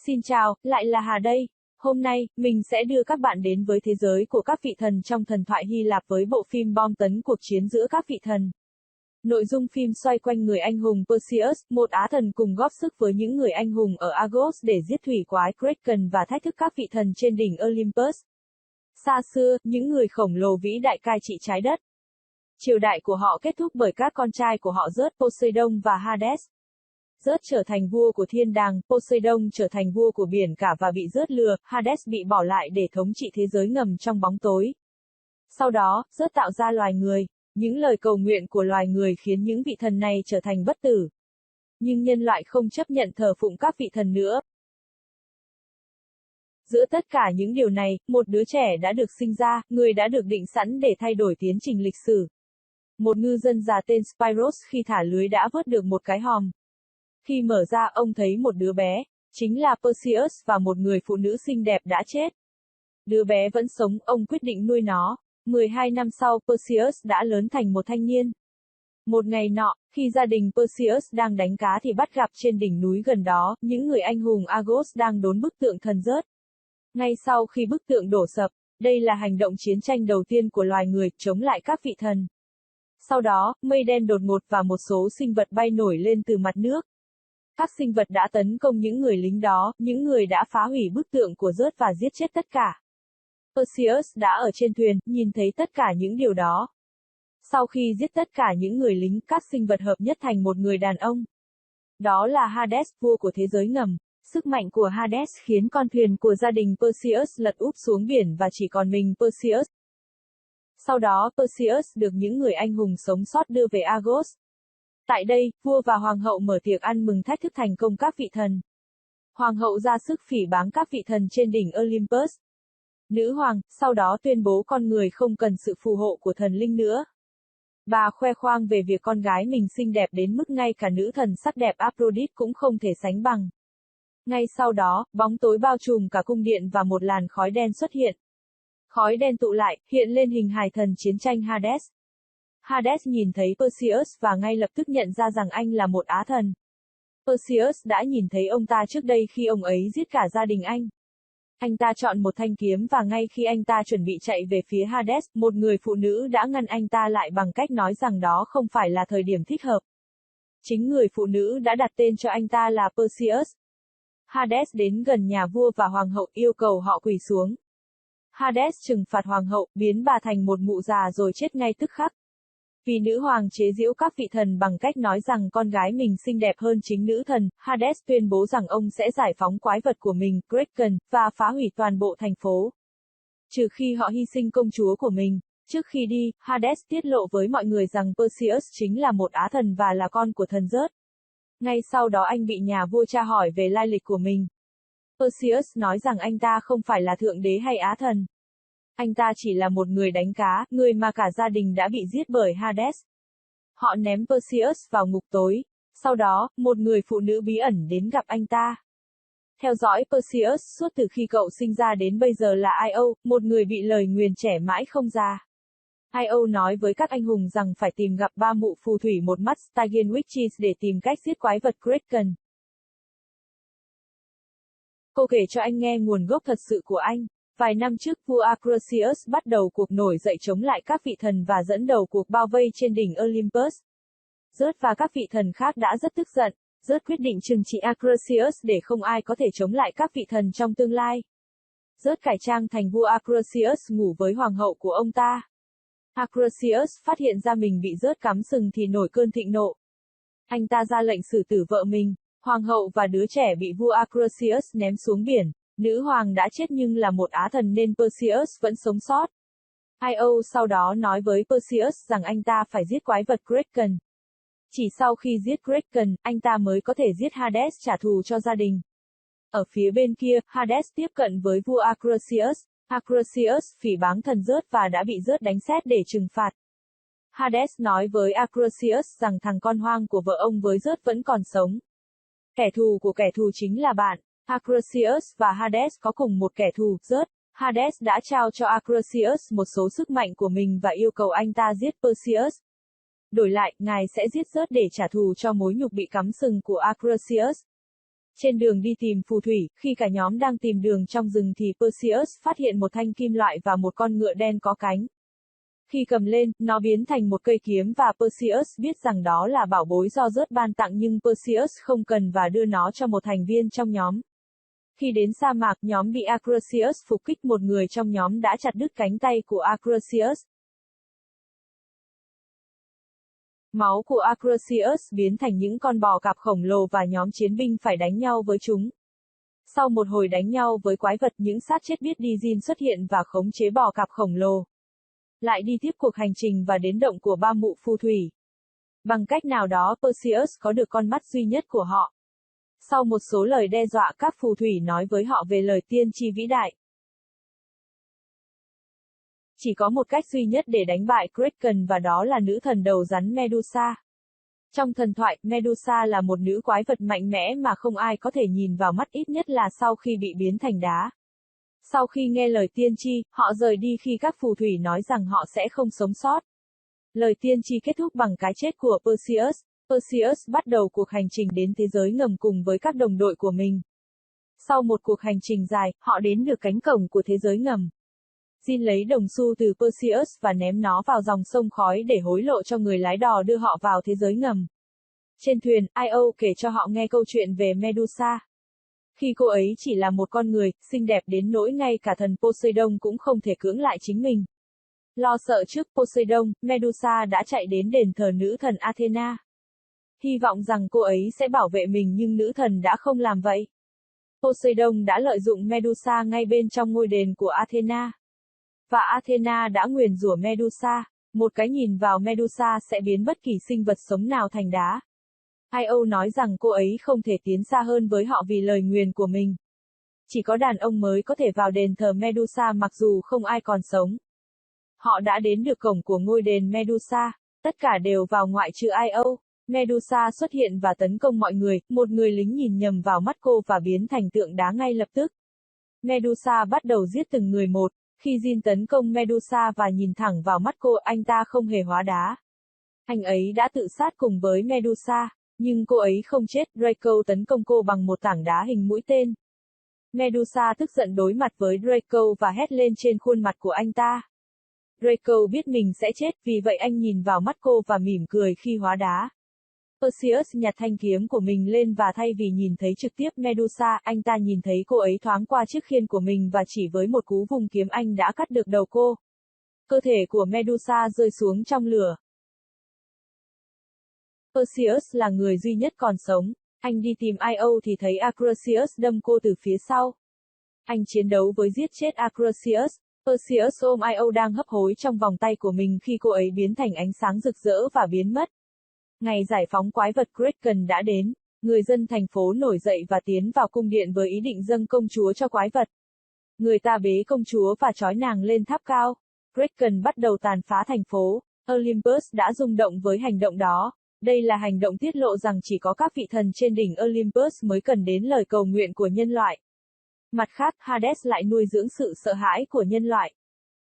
Xin chào, lại là Hà đây. Hôm nay, mình sẽ đưa các bạn đến với thế giới của các vị thần trong thần thoại Hy Lạp với bộ phim bom tấn cuộc chiến giữa các vị thần. Nội dung phim xoay quanh người anh hùng Perseus, một á thần cùng góp sức với những người anh hùng ở Argos để giết thủy quái Kraken và thách thức các vị thần trên đỉnh Olympus. Xa xưa, những người khổng lồ vĩ đại cai trị trái đất. Triều đại của họ kết thúc bởi các con trai của họ Zeus, Poseidon và Hades. Zeus trở thành vua của thiên đàng, Poseidon trở thành vua của biển cả và bị Zeus lừa, Hades bị bỏ lại để thống trị thế giới ngầm trong bóng tối. Sau đó, Zeus tạo ra loài người. Những lời cầu nguyện của loài người khiến những vị thần này trở thành bất tử. Nhưng nhân loại không chấp nhận thờ phụng các vị thần nữa. Giữa tất cả những điều này, một đứa trẻ đã được sinh ra, người đã được định sẵn để thay đổi tiến trình lịch sử. Một ngư dân già tên Spyros khi thả lưới đã vớt được một cái hòm. Khi mở ra, ông thấy một đứa bé, chính là Perseus và một người phụ nữ xinh đẹp đã chết. Đứa bé vẫn sống, ông quyết định nuôi nó. 12 năm sau, Perseus đã lớn thành một thanh niên. Một ngày nọ, khi gia đình Perseus đang đánh cá thì bắt gặp trên đỉnh núi gần đó, những người anh hùng Argos đang đốn bức tượng thần Zeus. Ngay sau khi bức tượng đổ sập, đây là hành động chiến tranh đầu tiên của loài người, chống lại các vị thần. Sau đó, mây đen đột ngột và một số sinh vật bay nổi lên từ mặt nước. Các sinh vật đã tấn công những người lính đó, những người đã phá hủy bức tượng của Zeus và giết chết tất cả. Perseus đã ở trên thuyền, nhìn thấy tất cả những điều đó. Sau khi giết tất cả những người lính, các sinh vật hợp nhất thành một người đàn ông. Đó là Hades, vua của thế giới ngầm. Sức mạnh của Hades khiến con thuyền của gia đình Perseus lật úp xuống biển và chỉ còn mình Perseus. Sau đó, Perseus được những người anh hùng sống sót đưa về Argos. Tại đây, vua và hoàng hậu mở tiệc ăn mừng thách thức thành công các vị thần. Hoàng hậu ra sức phỉ báng các vị thần trên đỉnh Olympus. Nữ hoàng, sau đó tuyên bố con người không cần sự phù hộ của thần linh nữa. Bà khoe khoang về việc con gái mình xinh đẹp đến mức ngay cả nữ thần sắc đẹp Aphrodite cũng không thể sánh bằng. Ngay sau đó, bóng tối bao trùm cả cung điện và một làn khói đen xuất hiện. Khói đen tụ lại, hiện lên hình hài thần chiến tranh Hades. Hades nhìn thấy Perseus và ngay lập tức nhận ra rằng anh là một á thần. Perseus đã nhìn thấy ông ta trước đây khi ông ấy giết cả gia đình anh. Anh ta chọn một thanh kiếm và ngay khi anh ta chuẩn bị chạy về phía Hades, một người phụ nữ đã ngăn anh ta lại bằng cách nói rằng đó không phải là thời điểm thích hợp. Chính người phụ nữ đã đặt tên cho anh ta là Perseus. Hades đến gần nhà vua và hoàng hậu yêu cầu họ quỳ xuống. Hades trừng phạt hoàng hậu, biến bà thành một mụ già rồi chết ngay tức khắc. Vì nữ hoàng chế giễu các vị thần bằng cách nói rằng con gái mình xinh đẹp hơn chính nữ thần, Hades tuyên bố rằng ông sẽ giải phóng quái vật của mình, Kraken, và phá hủy toàn bộ thành phố. Trừ khi họ hy sinh công chúa của mình. Trước khi đi, Hades tiết lộ với mọi người rằng Perseus chính là một á thần và là con của thần Zeus. Ngay sau đó anh bị nhà vua tra hỏi về lai lịch của mình. Perseus nói rằng anh ta không phải là thượng đế hay á thần. Anh ta chỉ là một người đánh cá, người mà cả gia đình đã bị giết bởi Hades. Họ ném Perseus vào ngục tối. Sau đó, một người phụ nữ bí ẩn đến gặp anh ta. Theo dõi Perseus suốt từ khi cậu sinh ra đến bây giờ là Io, một người bị lời nguyền trẻ mãi không già. Io nói với các anh hùng rằng phải tìm gặp ba mụ phù thủy một mắt Stygian Witches để tìm cách giết quái vật Kraken. Cô kể cho anh nghe nguồn gốc thật sự của anh. Vài năm trước, vua Acrosius bắt đầu cuộc nổi dậy chống lại các vị thần và dẫn đầu cuộc bao vây trên đỉnh Olympus. Zeus và các vị thần khác đã rất tức giận. Zeus quyết định trừng trị Acrosius để không ai có thể chống lại các vị thần trong tương lai. Zeus cải trang thành vua Acrosius ngủ với hoàng hậu của ông ta. Acrosius phát hiện ra mình bị Zeus cắm sừng thì nổi cơn thịnh nộ. Anh ta ra lệnh xử tử vợ mình, hoàng hậu và đứa trẻ bị vua Acrosius ném xuống biển. Nữ hoàng đã chết nhưng là một á thần nên Perseus vẫn sống sót. Io sau đó nói với Perseus rằng anh ta phải giết quái vật Kraken. Chỉ sau khi giết Kraken, anh ta mới có thể giết Hades trả thù cho gia đình. Ở phía bên kia, Hades tiếp cận với vua Acrosius. Acrosius phỉ báng thần Zeus và đã bị Zeus đánh sét để trừng phạt. Hades nói với Acrosius rằng thằng con hoang của vợ ông với Zeus vẫn còn sống. Kẻ thù của kẻ thù chính là bạn. Acrosius và Hades có cùng một kẻ thù, Zeus. Hades đã trao cho Acrosius một số sức mạnh của mình và yêu cầu anh ta giết Perseus. Đổi lại, ngài sẽ giết Zeus để trả thù cho mối nhục bị cắm sừng của Acrosius. Trên đường đi tìm phù thủy, khi cả nhóm đang tìm đường trong rừng thì Perseus phát hiện một thanh kim loại và một con ngựa đen có cánh. Khi cầm lên, nó biến thành một cây kiếm và Perseus biết rằng đó là bảo bối do Zeus ban tặng nhưng Perseus không cần và đưa nó cho một thành viên trong nhóm. Khi đến sa mạc, nhóm bị Acrisius phục kích, một người trong nhóm đã chặt đứt cánh tay của Acrisius. Máu của Acrisius biến thành những con bò cạp khổng lồ và nhóm chiến binh phải đánh nhau với chúng. Sau một hồi đánh nhau với quái vật, những xác chết biết đi Jin xuất hiện và khống chế bò cạp khổng lồ. Lại đi tiếp cuộc hành trình và đến động của ba mụ phù thủy. Bằng cách nào đó Perseus có được con mắt duy nhất của họ. Sau một số lời đe dọa, các phù thủy nói với họ về lời tiên tri vĩ đại. Chỉ có một cách duy nhất để đánh bại Kraken và đó là nữ thần đầu rắn Medusa. Trong thần thoại, Medusa là một nữ quái vật mạnh mẽ mà không ai có thể nhìn vào mắt, ít nhất là sau khi bị biến thành đá. Sau khi nghe lời tiên tri, họ rời đi khi các phù thủy nói rằng họ sẽ không sống sót. Lời tiên tri kết thúc bằng cái chết của Perseus. Perseus bắt đầu cuộc hành trình đến thế giới ngầm cùng với các đồng đội của mình. Sau một cuộc hành trình dài, họ đến được cánh cổng của thế giới ngầm. Jin lấy đồng xu từ Perseus và ném nó vào dòng sông khói để hối lộ cho người lái đò đưa họ vào thế giới ngầm. Trên thuyền, Io kể cho họ nghe câu chuyện về Medusa. Khi cô ấy chỉ là một con người, xinh đẹp đến nỗi ngay cả thần Poseidon cũng không thể cưỡng lại chính mình. Lo sợ trước Poseidon, Medusa đã chạy đến đền thờ nữ thần Athena. Hy vọng rằng cô ấy sẽ bảo vệ mình nhưng nữ thần đã không làm vậy. Poseidon đã lợi dụng Medusa ngay bên trong ngôi đền của Athena. Và Athena đã nguyền rủa Medusa, một cái nhìn vào Medusa sẽ biến bất kỳ sinh vật sống nào thành đá. Io nói rằng cô ấy không thể tiến xa hơn với họ vì lời nguyền của mình. Chỉ có đàn ông mới có thể vào đền thờ Medusa mặc dù không ai còn sống. Họ đã đến được cổng của ngôi đền Medusa, tất cả đều vào ngoại trừ Io. Medusa xuất hiện và tấn công mọi người, một người lính nhìn nhầm vào mắt cô và biến thành tượng đá ngay lập tức. Medusa bắt đầu giết từng người một. Khi Jin tấn công Medusa và nhìn thẳng vào mắt cô, anh ta không hề hóa đá. Anh ấy đã tự sát cùng với Medusa, nhưng cô ấy không chết. Draco tấn công cô bằng một tảng đá hình mũi tên. Medusa tức giận đối mặt với Draco và hét lên trên khuôn mặt của anh ta. Draco biết mình sẽ chết, vì vậy anh nhìn vào mắt cô và mỉm cười khi hóa đá. Perseus nhặt thanh kiếm của mình lên và thay vì nhìn thấy trực tiếp Medusa, anh ta nhìn thấy cô ấy thoáng qua chiếc khiên của mình và chỉ với một cú vùng kiếm anh đã cắt được đầu cô. Cơ thể của Medusa rơi xuống trong lửa. Perseus là người duy nhất còn sống. Anh đi tìm Io thì thấy Acrisius đâm cô từ phía sau. Anh chiến đấu với giết chết Acrisius. Perseus ôm Io đang hấp hối trong vòng tay của mình khi cô ấy biến thành ánh sáng rực rỡ và biến mất. Ngày giải phóng quái vật Kraken đã đến, người dân thành phố nổi dậy và tiến vào cung điện với ý định dâng công chúa cho quái vật. Người ta bế công chúa và trói nàng lên tháp cao. Kraken bắt đầu tàn phá thành phố. Olympus đã rung động với hành động đó. Đây là hành động tiết lộ rằng chỉ có các vị thần trên đỉnh Olympus mới cần đến lời cầu nguyện của nhân loại. Mặt khác, Hades lại nuôi dưỡng sự sợ hãi của nhân loại.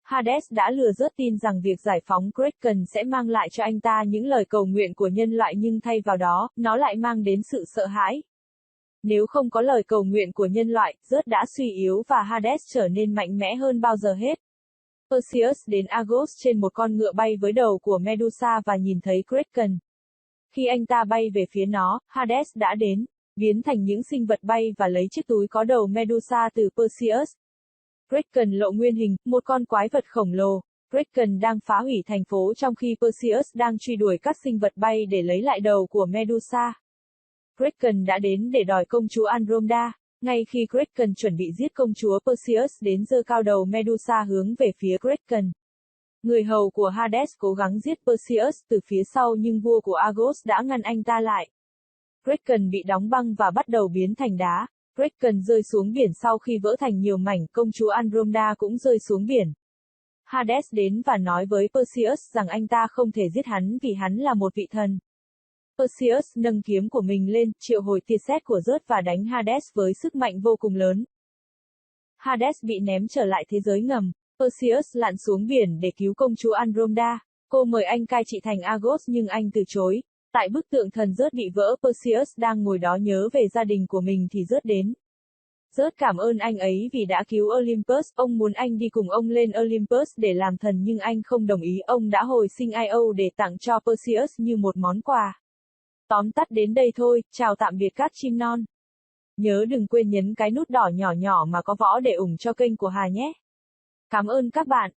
Hades đã lừa dối tin rằng việc giải phóng Kraken sẽ mang lại cho anh ta những lời cầu nguyện của nhân loại nhưng thay vào đó, nó lại mang đến sự sợ hãi. Nếu không có lời cầu nguyện của nhân loại, Zeus đã suy yếu và Hades trở nên mạnh mẽ hơn bao giờ hết. Perseus đến Argos trên một con ngựa bay với đầu của Medusa và nhìn thấy Kraken. Khi anh ta bay về phía nó, Hades đã đến, biến thành những sinh vật bay và lấy chiếc túi có đầu Medusa từ Perseus. Kraken lộ nguyên hình, một con quái vật khổng lồ. Kraken đang phá hủy thành phố trong khi Perseus đang truy đuổi các sinh vật bay để lấy lại đầu của Medusa. Kraken đã đến để đòi công chúa Andromeda. Ngay khi Kraken chuẩn bị giết công chúa, Perseus đến giơ cao đầu Medusa hướng về phía Kraken. Người hầu của Hades cố gắng giết Perseus từ phía sau nhưng vua của Argos đã ngăn anh ta lại. Kraken bị đóng băng và bắt đầu biến thành đá. Kraken rơi xuống biển sau khi vỡ thành nhiều mảnh, công chúa Andromeda cũng rơi xuống biển. Hades đến và nói với Perseus rằng anh ta không thể giết hắn vì hắn là một vị thần. Perseus nâng kiếm của mình lên, triệu hồi tia sét của Zeus và đánh Hades với sức mạnh vô cùng lớn. Hades bị ném trở lại thế giới ngầm. Perseus lặn xuống biển để cứu công chúa Andromeda. Cô mời anh cai trị thành Argos nhưng anh từ chối. Tại bức tượng thần rớt bị vỡ, Perseus đang ngồi đó nhớ về gia đình của mình thì rớt đến. Rớt cảm ơn anh ấy vì đã cứu Olympus, ông muốn anh đi cùng ông lên Olympus để làm thần nhưng anh không đồng ý, ông đã hồi sinh Io để tặng cho Perseus như một món quà. Tóm tắt đến đây thôi, chào tạm biệt các chim non. Nhớ đừng quên nhấn cái nút đỏ nhỏ nhỏ mà có võ để ủng cho kênh của Hà nhé. Cảm ơn các bạn.